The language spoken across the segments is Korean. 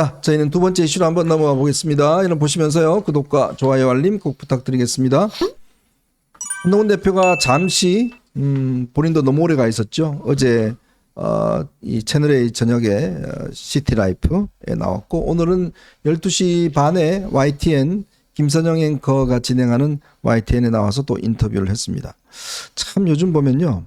자, 저희는 두 번째 이슈로 한번 넘어가 보겠습니다. 이런 보시면서요. 구독과 좋아요, 알림 꼭 부탁드리겠습니다. 한동훈 대표가 잠시 본인도 너무 오래 가 있었죠. 어제 이 채널A 저녁에 시티라이프에 나왔고 오늘은 12시 반에 YTN 김선영 앵커가 진행하는 YTN에 나와서 또 인터뷰를 했습니다. 참 요즘 보면요.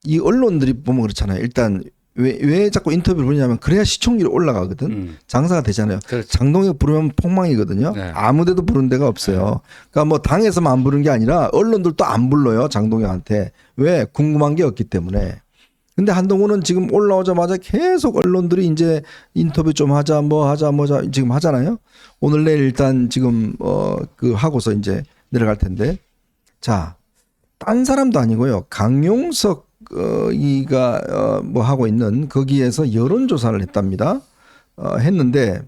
이 언론들이 보면 그렇잖아요. 일단 왜 자꾸 인터뷰를 보냐면 그래야 시청률이 올라가거든. 장사가 되잖아요. 그렇죠. 장동혁 부르면 폭망이거든요. 네. 아무데도 부른 데가 없어요. 그러니까 뭐 당에서만 안 부른 게 아니라 언론들도 안 불러요. 장동혁한테. 왜? 궁금한 게 없기 때문에. 근데 한동훈은 지금 올라오자마자 계속 언론들이 이제 인터뷰 좀 하자 뭐 하자 지금 하잖아요. 오늘 내일 일단 지금 그 하고서 이제 내려갈 텐데. 자, 딴 사람도 아니고요. 강용석 이가 뭐 하고 있는 거기에서 여론조사를 했답니다. 했는데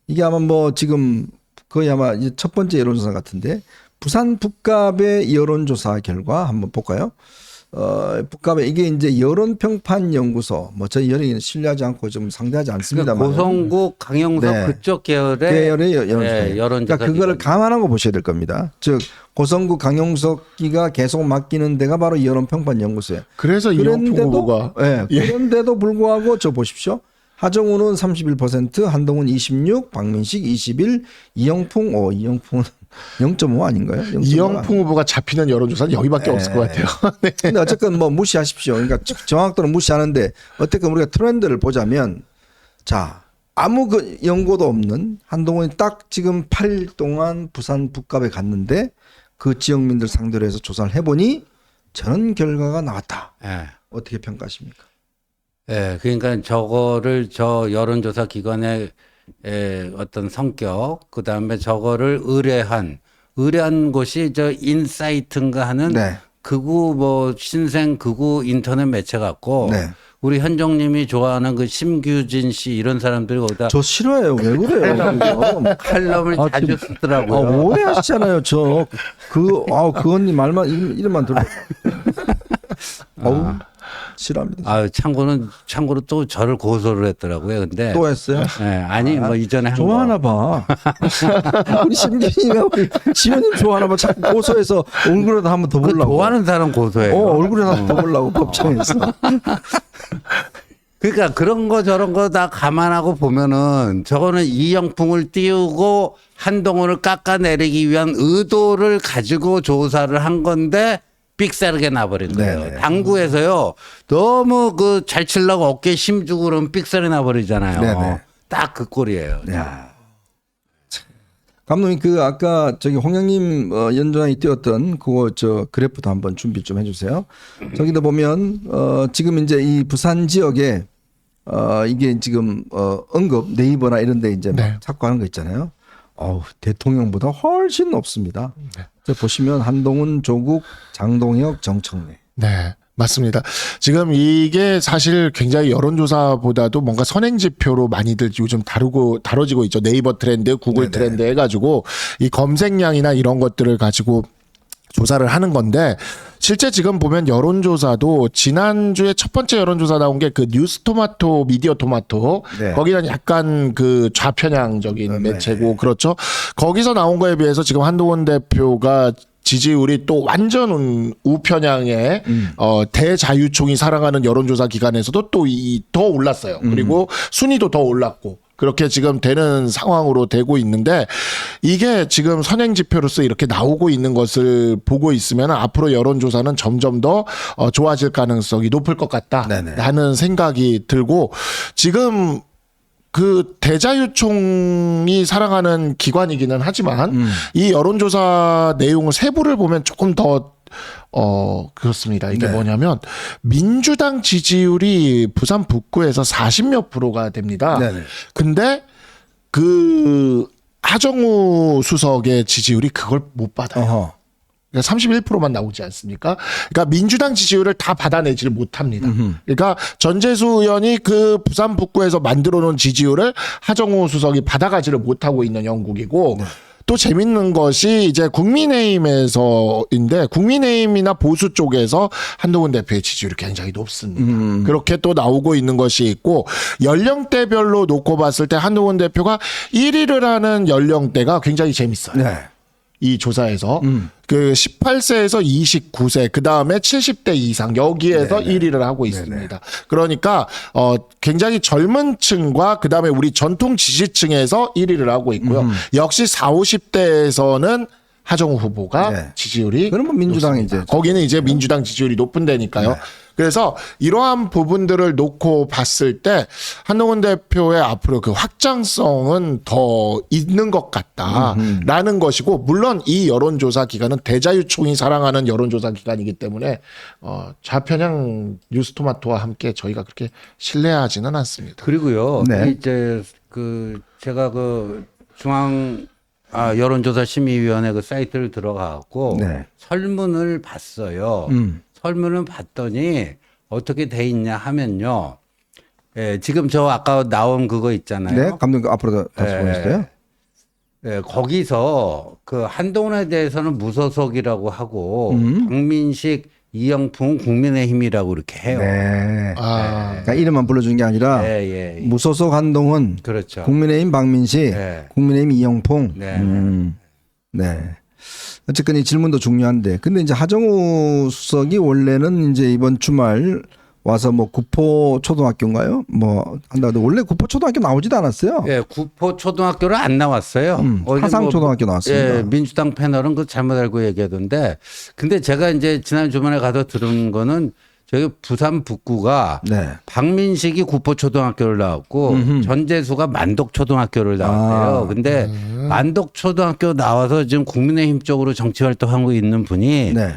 이게 아마 뭐 지금 거의 아마 이제 첫 번째 여론조사 같은데 부산 북갑의 여론조사 결과 한번 볼까요? 북갑에 이게 이제 여론평판연구소 뭐 저희 연예인은 신뢰하지 않고 좀 상대하지 않습니다만 그러니까 고성국 강용석 네. 그쪽 계열의 여론조사. 네, 여론조사. 그러니까 그거를 감안하고 보셔야 될 겁니다. 즉 고성국 강용석이가 계속 맡기는 데가 바로 여론평판연구소예요. 그래서 이영풍 후보가 그런데도 불구하고 저 보십시오. 하정우는 31%, 한동훈 26, 박민식 21, 이영풍은 0.5 아닌가요? 0.5 이영풍 후보가 잡히는 여론조사는 여기밖에 없을 것 같아요. 네. 근데 어쨌건 뭐 무시하십시오. 그러니까 정확도는 무시하는데 어쨌건 우리가 트렌드를 보자면 자 아무 그 연고도 없는 한동훈이 딱 지금 8일 동안 부산 북갑에 갔는데 그 지역민들 상대로 해서 조사를 해보니 저런 결과가 나왔다. 네. 어떻게 평가하십니까? 네, 그러니까 저거를 저 여론조사 기관의 어떤 성격, 그 다음에 저거를 의뢰한 곳이 저 인사이트인가 하는 네. 극우 뭐 신생 극우 인터넷 매체 같고 네. 우리 현정님이 좋아하는 그 심규진 씨 이런 사람들이 거기다 저 싫어해요. 왜 그래요? 칼럼을 자주 쓰더라고요. 오해하시잖아요. 그 언니 말만 이름만 들어. 어우 싫어합니다. 아, 참고로 또 저를 고소를 했더라고요. 근데 또 했어요? 네, 아니 뭐 이전에 한 좋아하나 거. 봐. 우리 심기님하고 지원님 좋아하나 봐. 자꾸 고소해서 얼굴에도 한번 더 그 보려고. 좋아하는 사람 고소해요. 얼굴에도 한번 더 보려고 법정에서. 그러니까 그런 거 저런 거 다 감안하고 보면은 저거는 이영풍을 띄우고 한동훈을 깎아내리기 위한 의도를 가지고 조사를 한 건데 삑사르게 나버린 거예요. 네네. 당구에서요 너무 그 잘 치려고 어깨에 힘주고 그러면 삑사리 나버리잖아요. 네네. 딱 그 꼴이에요. 네. 감독님 그 아까 저기 홍영님 연주장이 띄웠던 그거 저 그래프도 한번 준비 좀 해주세요. 저기도 보면 지금 이제 이 부산 지역에 이게 지금 언급 네이버나 이런데 이제 막 네. 찾고 하는 거 있잖아요. 대통령보다 훨씬 높습니다. 저 보시면 한동훈, 조국, 장동혁, 정청래. 네, 맞습니다. 지금 이게 사실 굉장히 여론조사보다도 뭔가 선행지표로 많이들 요즘 다뤄지고 있죠. 네이버 트렌드, 구글 네네. 트렌드 해가지고 이 검색량이나 이런 것들을 가지고 조사를 하는 건데 실제 지금 보면 여론조사도 지난주에 첫 번째 여론조사 나온 게 그 뉴스토마토, 미디어토마토 네. 거기는 약간 그 좌편향적인 매체고 그렇죠. 거기서 나온 거에 비해서 지금 한동훈 대표가 지지율이 또 완전 우편향의 대자유총이 사랑하는 여론조사 기관에서도 또 더 올랐어요. 그리고 순위도 더 올랐고 그렇게 지금 되는 상황으로 되고 있는데 이게 지금 선행지표로서 이렇게 나오고 있는 것을 보고 있으면 앞으로 여론조사는 점점 더 좋아질 가능성이 높을 것 같다라는 생각이 들고 지금 그 대자유총이 사랑하는 기관이기는 하지만 이 여론조사 내용을 세부를 보면 조금 더 그렇습니다. 이게 뭐냐면 민주당 지지율이 부산 북구에서 40몇 프로가 됩니다. 네네. 근데 그 하정우 수석의 지지율이 그걸 못 받아요. 그러니까 31%만 나오지 않습니까? 그러니까 민주당 지지율을 다 받아내지를 못합니다. 그러니까 전재수 의원이 그 부산 북구에서 만들어 놓은 지지율을 하정우 수석이 받아가지를 못하고 있는 영국이고 또 재밌는 것이 이제 국민의힘에서인데 국민의힘이나 보수 쪽에서 한동훈 대표의 지지율이 굉장히 높습니다. 그렇게 또 나오고 있는 것이 있고 연령대별로 놓고 봤을 때 한동훈 대표가 1위를 하는 연령대가 굉장히 재밌어요. 네. 이 조사에서 그 18세에서 29세 그 다음에 70대 이상 여기에서 1위를 하고 있습니다. 그러니까 굉장히 젊은 층과 그 다음에 우리 전통 지지층에서 1위를 하고 있고요. 역시 40, 50대에서는 하정우 후보가 네. 지지율이 그럼 뭐 민주당이 이제 거기는 이제 민주당 지지율이 높은 데니까요. 그래서 이러한 부분들을 놓고 봤을 때 한동훈 대표의 앞으로 그 확장성은 더 있는 것 같다라는 것이고 물론 이 여론조사 기관은 대자유총이 사랑하는 여론조사 기관이기 때문에 좌편향 뉴스토마토와 함께 저희가 그렇게 신뢰하지는 않습니다. 그리고요. 네. 이제 그 제가 그 여론조사 심의위원회 그 사이트를 들어가갖고 네. 설문을 봤어요. 설문을 봤더니 어떻게 돼 있냐 하면요. 예, 지금 저 아까 나온 그거 있잖아요. 네, 감독님 앞으로 다시 보내주세요. 예, 거기서 그 한동훈에 대해서는 무소속이라고 하고 박민식, 이영풍 국민의힘이라고 이렇게 해요. 네. 아, 그러니까 이름만 불러준 게 아니라 예, 예. 무소속 한동훈, 그렇죠. 국민의힘 박민식, 네. 국민의힘 이영풍. 네. 네. 어쨌든 이 질문도 중요한데, 근데 이제 하정우 수석이 원래는 이제 이번 주말 와서 뭐 구포 초등학교인가요? 뭐 한다고 원래 구포 초등학교 나오지도 않았어요. 예, 구포 초등학교를 안 나왔어요. 어제 하상 초등학교 나왔습니다. 예, 민주당 패널은 그 잘못 알고 얘기하던데. 근데 제가 이제 지난 주말에 가서 들은 거는 저기 부산 북구가 네. 박민식이 구포 초등학교를 나왔고 전재수가 만독 초등학교를 나왔대요. 근데 만독 초등학교 나와서 지금 국민의힘 쪽으로 정치 활동하고 있는 분이 네.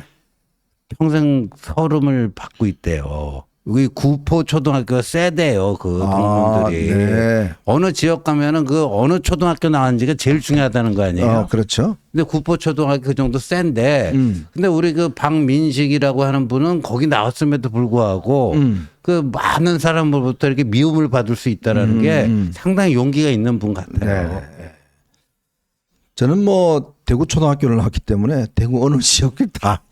평생 서름을 받고 있대요. 우리 구포 초등학교가 세대요, 그 동문들이. 네. 어느 지역 가면은 그 어느 초등학교 나왔는지가 제일 중요하다는 거 아니에요. 그렇죠. 근데 구포 초등학교 그 정도 센데, 근데 우리 그 박민식이라고 하는 분은 거기 나왔음에도 불구하고 그 많은 사람으로부터 이렇게 미움을 받을 수 있다라는 게 상당히 용기가 있는 분 같아요. 네. 저는 뭐 대구 초등학교를 나왔기 때문에 대구 어느 지역을 다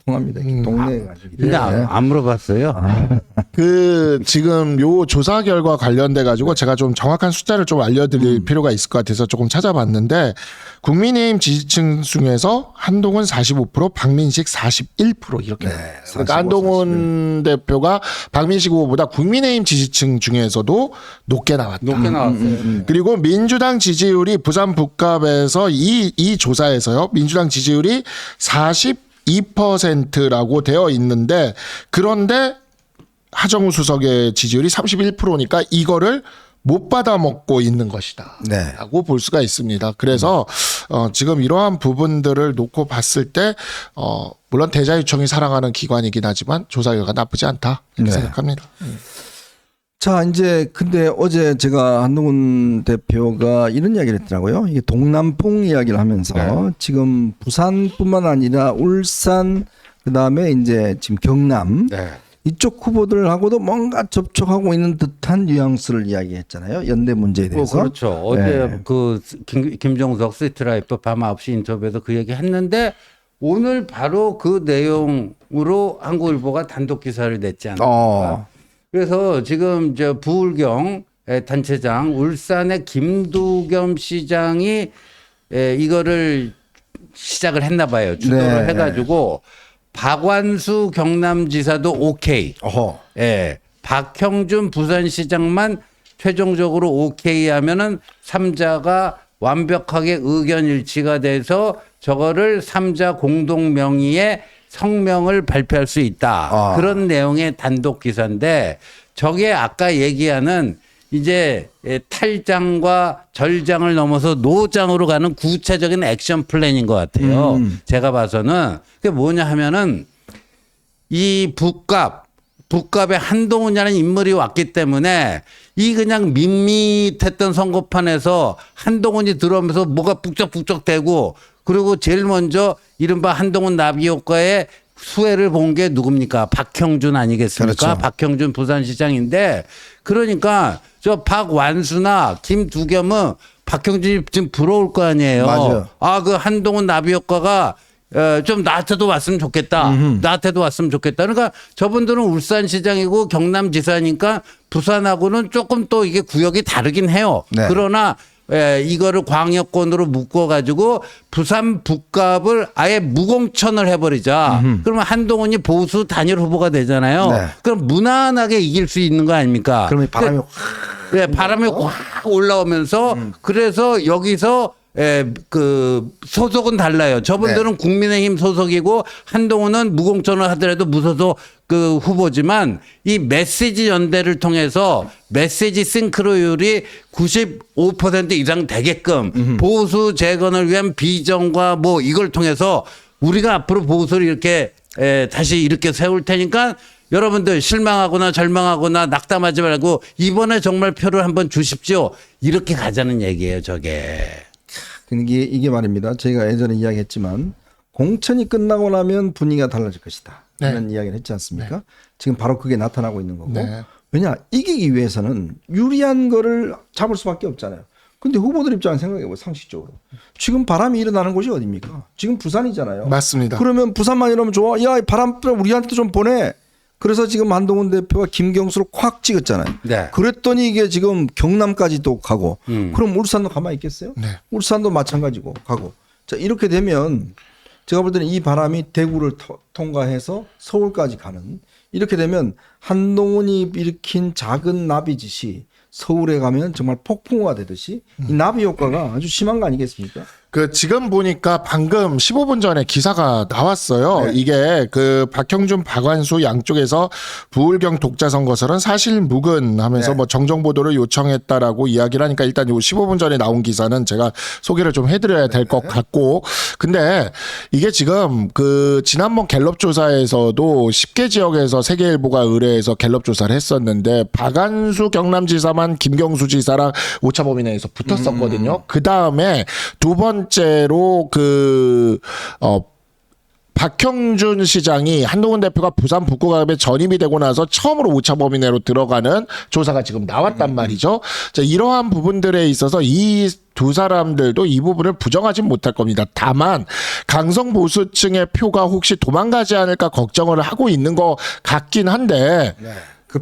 통합니다. 동네에 가지고. 근데 안 물어봤어요. 그 지금 요 조사 결과 관련돼 가지고 제가 좀 정확한 숫자를 좀 알려드릴 필요가 있을 것 같아서 조금 찾아봤는데 국민의힘 지지층 중에서 한동훈 45%, 박민식 41% 이렇게. 그러니까 한동훈 대표가 박민식 후보보다 국민의힘 지지층 중에서도 높게 나왔다. 높게 나왔어요. 그리고 민주당 지지율이 부산 북갑에서 이 조사에서요. 민주당 지지율이 42%라고 되어 있는데 그런데 하정우 수석의 지지율이 31%니까 이거를 못 받아 먹고 있는 것이다. 네. 라고 볼 수가 있습니다. 그래서 지금 이러한 부분들을 놓고 봤을 때 물론 대자유총이 사랑하는 기관이긴 하지만 조사 결과 나쁘지 않다 이렇게 네. 생각합니다. 자, 이제 근데 어제 제가 한동훈 대표가 이런 이야기를 했더라고요. 이게 동남풍 이야기를 하면서 지금 부산뿐만 아니라 울산 그다음에 이제 지금 경남 네. 이쪽 후보들하고도 뭔가 접촉하고 있는 듯한 뉘앙스를 이야기했잖아요. 연대 문제에 대해서. 그렇죠. 어제 네. 그 김종석 스트라이프 밤 9시 인터뷰에서 그 얘기 했는데 오늘 바로 그 내용으로 한국일보가 단독 기사를 냈지 않습니까? 그래서 지금 저 부울경 단체장 울산의 김두겸 시장이 이거를 시작을 했나 봐요. 주도를 네. 해가지고 박완수 경남지사도 오케이. 어허. 예. 박형준 부산시장만 최종적으로 오케이 하면은 3자가 완벽하게 의견 일치가 돼서 저거를 3자 공동 명의의 성명을 발표할 수 있다. 그런 내용의 단독 기사인데 저게 아까 얘기하는 이제 탈장과 절장을 넘어서 노장으로 가는 구체적인 액션 플랜인 것 같아요. 제가 봐서는 그게 뭐냐 하면은 이 북갑에 한동훈이라는 인물이 왔기 때문에 이 그냥 밋밋했던 선거판에서 한동훈이 들어오면서 뭐가 북적북적대고 그리고 제일 먼저 이른바 한동훈 나비 효과의 수혜를 본 게 누굽니까? 박형준 아니겠습니까? 그렇죠. 박형준 부산시장인데 그러니까 저 박완수나 김두겸은 박형준이 지금 부러울 거 아니에요. 맞아요. 아, 그 한동훈 나비 효과가 좀 나한테도 왔으면 좋겠다. 나한테도 왔으면 좋겠다. 그러니까 저분들은 울산시장이고 경남지사니까 부산하고는 조금 또 이게 구역이 다르긴 해요. 네. 그러나 이거를 광역권으로 묶어가지고 부산 북갑을 아예 무공천을 해버리자. 그러면 한동훈이 보수 단일 후보가 되잖아요. 네. 그럼 무난하게 이길 수 있는 거 아닙니까? 그러면 바람이 네, 바람이 확 올라오면서 그래서 여기서 그 소속은 달라요. 저분들은 네. 국민의힘 소속이고 한동훈은 무공천을 하더라도 무소속 그 후보지만 이 메시지 연대를 통해서 메시지 싱크로율이 95% 이상 되게끔 보수 재건을 위한 비전과 뭐 이걸 통해서 우리가 앞으로 보수를 이렇게 다시 이렇게 세울 테니까 여러분들 실망하거나 절망하거나 낙담하지 말고 이번에 정말 표를 한번 주십시오. 이렇게 가자는 얘기예요, 저게. 이게 말입니다. 저희가 예전에 이야기했지만 공천이 끝나고 나면 분위기가 달라질 것이다. 네. 이런 이야기를 했지 않습니까? 지금 바로 그게 나타나고 있는 거고. 네. 왜냐 이기기 위해서는 유리한 거를 잡을 수밖에 없잖아요. 근데 후보들 입장에 생각해보면 상식적으로 지금 바람이 일어나는 곳이 어디입니까? 지금 부산이잖아요. 맞습니다. 그러면 부산만 이러면 좋아. 야, 바람 우리한테 좀 보내. 그래서 지금 한동훈 대표가 김경수를 콱 찍었잖아요. 네. 그랬더니 이게 지금 경남까지 또 가고 그럼 울산도 가만히 있겠어요? 네. 울산도 마찬가지고 가고. 자, 이렇게 되면 제가 볼 때는 이 바람이 대구를 통과해서 서울까지 가는 이렇게 되면 한동훈이 일으킨 작은 나비짓이 서울에 가면 정말 폭풍우가 되듯이 이 나비 효과가 아주 심한 거 아니겠습니까? 그 지금 보니까 방금 15분 전에 기사가 나왔어요. 네. 이게 그 박형준, 박완수 양쪽에서 부울경 독자 선거설은 사실 묵은하면서 네. 뭐 정정 보도를 요청했다라고 이야기를 하니까 일단 요 15분 전에 나온 기사는 제가 소개를 좀 해드려야 될 것 같고, 근데 이게 지금 그 지난번 갤럽 조사에서도 10개 지역에서 세계일보가 의뢰해서 갤럽 조사를 했었는데 박완수 경남지사만 김경수 지사랑 오차 범위 내에서 붙었었거든요. 그 다음에 두 번째로 박형준 시장이 한동훈 대표가 부산 북구갑에 전임이 되고 나서 처음으로 오차 범위 내로 들어가는 조사가 지금 나왔단 말이죠. 자, 이러한 부분들에 있어서 이 두 사람들도 이 부분을 부정하진 못할 겁니다. 다만 강성 보수층의 표가 혹시 도망가지 않을까 걱정을 하고 있는 것 같긴 한데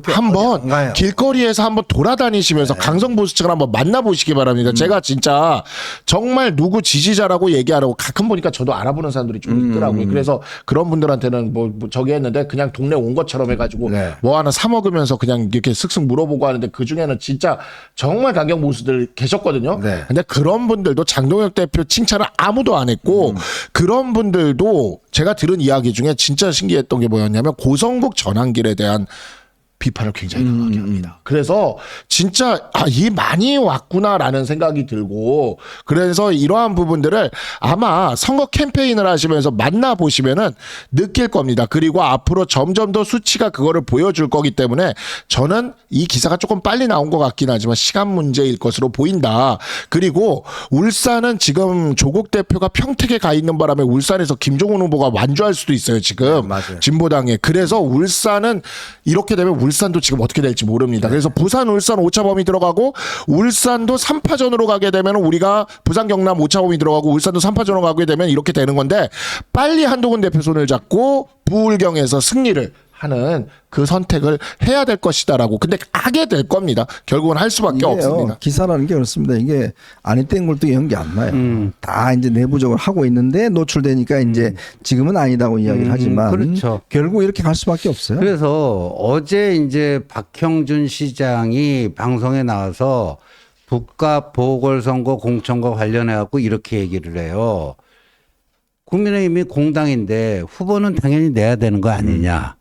한번 길거리에서 한번 돌아다니시면서 강성 보수층을 한번 만나보시기 바랍니다. 제가 진짜 정말 누구 지지자라고 얘기하라고 가끔 보니까 저도 알아보는 사람들이 좀 있더라고요. 그래서 그런 분들한테는 뭐 저기 했는데 그냥 동네 온 것처럼 해가지고 뭐 하나 사 먹으면서 그냥 이렇게 슥슥 물어보고 하는데 그 중에는 진짜 정말 강경 보수들 계셨거든요. 근데 그런 분들도 장동혁 대표 칭찬을 아무도 안 했고 그런 분들도 제가 들은 이야기 중에 진짜 신기했던 게 뭐였냐면 고성국 전환길에 대한 비판을 굉장히 강하게 합니다. 그래서 진짜 이 많이 왔구나라는 생각이 들고 그래서 이러한 부분들을 아마 선거 캠페인을 하시면서 만나보시면은 느낄 겁니다. 그리고 앞으로 점점 더 수치가 그거를 보여줄 거기 때문에 저는 이 기사가 조금 빨리 나온 것 같긴 하지만 시간 문제일 것으로 보인다. 그리고 울산은 지금 조국 대표가 평택에 가 있는 바람에 울산에서 김종훈 후보가 완주할 수도 있어요. 지금 진보당에. 그래서 울산은 이렇게 되면 울산도 지금 어떻게 될지 모릅니다. 그래서 부산, 울산 오차범위 들어가고 울산도 3파전으로 가게 되면 우리가 부산, 경남 오차범위 들어가고 울산도 3파전으로 가게 되면 이렇게 되는 건데 빨리 한동훈 대표 손을 잡고 부울경에서 승리를 하는 그 선택을 해야 될 것이다라고. 근데 하게 될 겁니다. 결국은 할 수밖에 없습니다. 기사라는 게 그렇습니다. 이게 안에 뗀 걸도 연기 안 나요. 다 이제 내부적으로 하고 있는데 노출되니까 이제 지금은 아니다고 이야기를 하지만 그렇죠. 결국 이렇게 갈 수밖에 없어요. 그래서 어제 이제 박형준 시장이 방송에 나와서 북값 보궐선거 공천과 관련해 갖고 이렇게 얘기를 해요. 국민의힘이 공당인데 후보는 당연히 내야 되는 거 아니냐.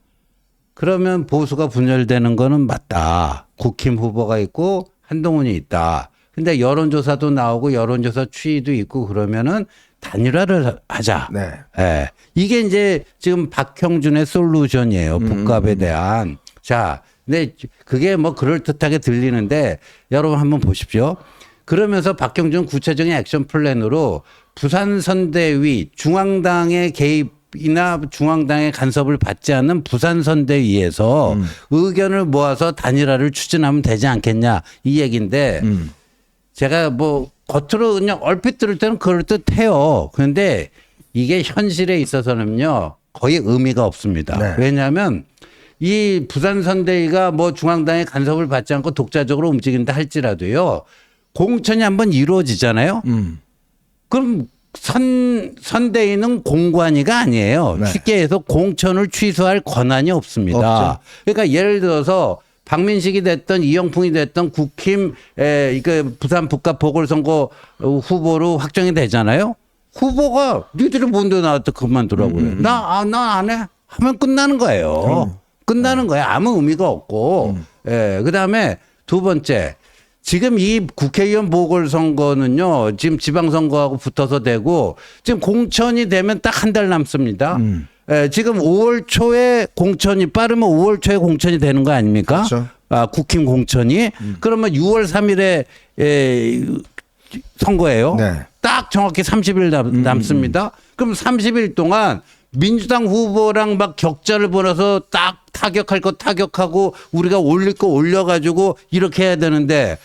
그러면 보수가 분열되는 거는 맞다. 국힘 후보가 있고 한동훈이 있다. 근데 여론조사도 나오고 여론조사 추이도 있고 그러면은 단일화를 하자. 네. 이게 이제 지금 박형준의 솔루션이에요. 북값에 대한. 자, 근데 그게 뭐 그럴듯하게 들리는데 여러분 한번 보십시오. 그러면서 박형준 구체적인 액션 플랜으로 부산 선대위 중앙당의 개입이나 중앙당의 간섭을 받지 않는 부산 선대위에서 의견을 모아서 단일화를 추진하면 되지 않겠냐 이 얘기인데 제가 뭐 겉으로 그냥 얼핏 들을 때는 그럴듯해요. 그런데 이게 현실에 있어서는요 거의 의미가 없습니다. 네. 왜냐하면 이 부산선대위가 뭐 중앙당의 간섭을 받지 않고 독자적으로 움직인다 할지라도요 공천이 한번 이루어지잖아요. 그럼 선대위는 공관위가 아니에요. 네. 쉽게 해서 공천을 취소할 권한이 없습니다. 없죠. 그러니까 예를 들어서 박민식이 됐던 이영풍이 됐던 국힘 부산 북갑 보궐선거 후보로 확정이 되잖아요. 후보가 니들이 뭔데 나한테 그만두라고요. 나 안 해. 하면 끝나는 거예요. 끝나는 거예요. 아무 의미가 없고. 예. 그다음에 두 번째. 지금 이 국회의원 보궐선거는요. 지금 지방선거하고 붙어서 되고 지금 공천이 되면 딱 한 달 남습니다. 예, 지금 5월 초에 공천이 빠르면 5월 초에 공천이 되는 거 아닙니까? 그렇죠. 아, 국힘 공천이. 그러면 6월 3일에 선거예요. 네. 딱 정확히 30일 남습니다. 그럼 30일 동안 민주당 후보랑 막 격자를 벌여서 딱 타격할 거 타격하고 우리가 올릴 거 올려가지고 이렇게 해야 되는데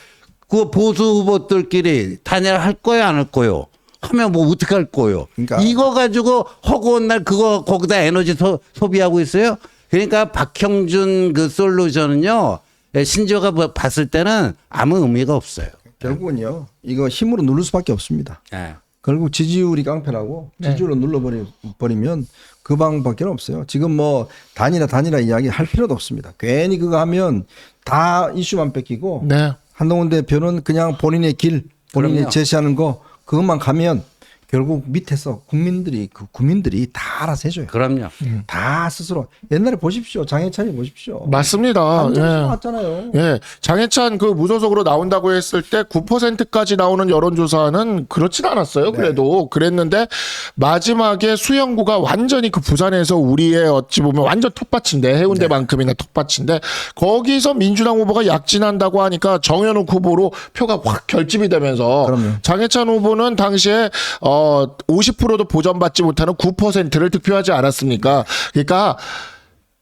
그 보수 후보들끼리 단일할 거예요, 안 할 거예요? 하면 뭐 어떻게 할 거예요? 그러니까. 이거 가지고 허구한 날 그거 거기다 에너지 소비하고 있어요? 그러니까 박형준 그 솔루션은요, 신조가 봤을 때는 아무 의미가 없어요. 결국은요 이거 힘으로 누를 수밖에 없습니다. 예. 결국 지지율이 깡패라고 지지율로 눌러버리면 그 방법밖에 없어요. 지금 뭐 단일화 이야기 할 필요도 없습니다. 괜히 그거 하면 다 이슈만 뺏기고 네. 한동훈 대표는 그냥 본인의 길, 본인이 그럼요. 제시하는 거 그것만 가면 결국 밑에서 국민들이 다 알아서 해줘요. 그럼요. 다 스스로 옛날에 보십시오. 장해찬이 보십시오. 맞습니다. 안 예. 나왔잖아요. 예, 장해찬 그 무소속으로 나온다고 했을 때 9%까지 나오는 여론조사는 그렇진 않았어요. 그래도 그랬는데 마지막에 수영구가 완전히 그 부산에서 우리의 어찌 보면 완전 톱밭인데 해운대만큼이나 톱밭인데 거기서 민주당 후보가 약진한다고 하니까 정현욱 후보로 표가 확 결집이 되면서 그럼요. 장해찬 후보는 당시에 50%도 보전받지 못하는 9%를 득표하지 않았습니까? 그러니까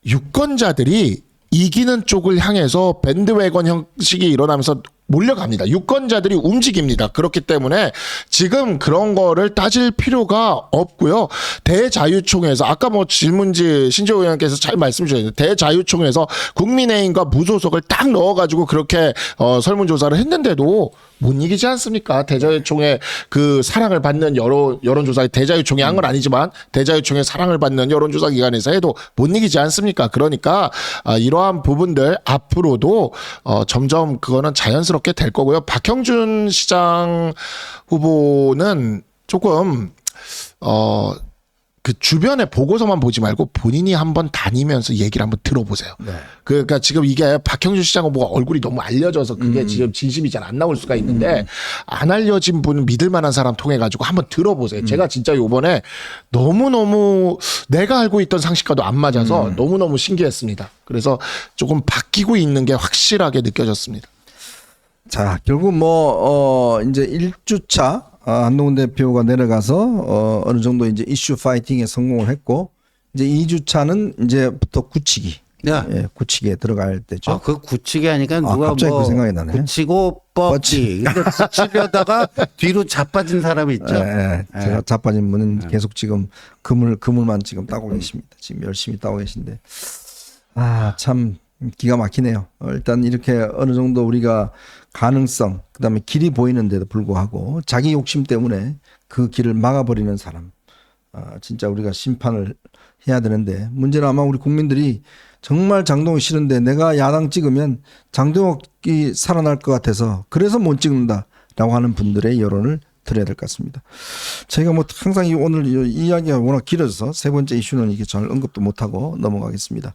유권자들이 이기는 쪽을 향해서 밴드웨건 형식이 일어나면서 몰려갑니다. 유권자들이 움직입니다. 그렇기 때문에 지금 그런 거를 따질 필요가 없고요. 대자유총회에서 아까 뭐 질문지 신재호 의원께서 잘 말씀 주셨는데 대자유총회에서 국민의힘과 무소속을 딱 넣어가지고 그렇게 설문조사를 했는데도 못 이기지 않습니까? 대자유총회 그 사랑을 받는 여론조사 대자유총회 한 건 아니지만 대자유총회 사랑을 받는 여론조사 기관에서 해도 못 이기지 않습니까? 그러니까 이러한 부분들 앞으로도 점점 그거는 자연스럽게 될 거고요. 박형준 시장 후보는 조금 그 주변의 보고서만 보지 말고 본인이 한번 다니면서 얘기를 한번 들어보세요. 네. 그러니까 지금 이게 박형준 시장 후보가 얼굴이 너무 알려져서 그게 지금 진심이 잘 안 나올 수가 있는데 안 알려진 분 믿을 만한 사람 통해 가지고 한번 들어보세요. 제가 진짜 요번에 너무너무 내가 알고 있던 상식과도 안 맞아서 너무너무 신기했습니다. 그래서 조금 바뀌고 있는 게 확실하게 느껴졌습니다. 자, 결국 이제 1주차 한동훈 대표가 내려가서 어느 정도 이제 이슈 파이팅에 성공을 했고 이제 2주차는 이제부터 굳히기. 네. 예, 굳히기에 들어갈 때죠. 아, 그 굳히기 하니까 누가 갑자기 뭐 그 생각이 나네. 굳히고 뻗기. 근데 굳히려다가 뒤로 자빠진 사람이 있죠. 제가 자빠진 분은 계속 지금 그물만 지금 따고 계십니다. 지금 열심히 따고 계신데 참 기가 막히네요. 일단 이렇게 어느 정도 우리가 가능성 그다음에 길이 보이는데도 불구하고 자기 욕심 때문에 그 길을 막아버리는 사람 진짜 우리가 심판을 해야 되는데 문제는 아마 우리 국민들이 정말 장동혁 싫은데 내가 야당 찍으면 장동혁이 살아날 것 같아서 그래서 못 찍는다라고 하는 분들의 여론을 들어야 될 것 같습니다. 저희가 뭐 항상 오늘 이 이야기가 워낙 길어져서 세 번째 이슈는 이게 잘 언급도 못하고 넘어가겠습니다.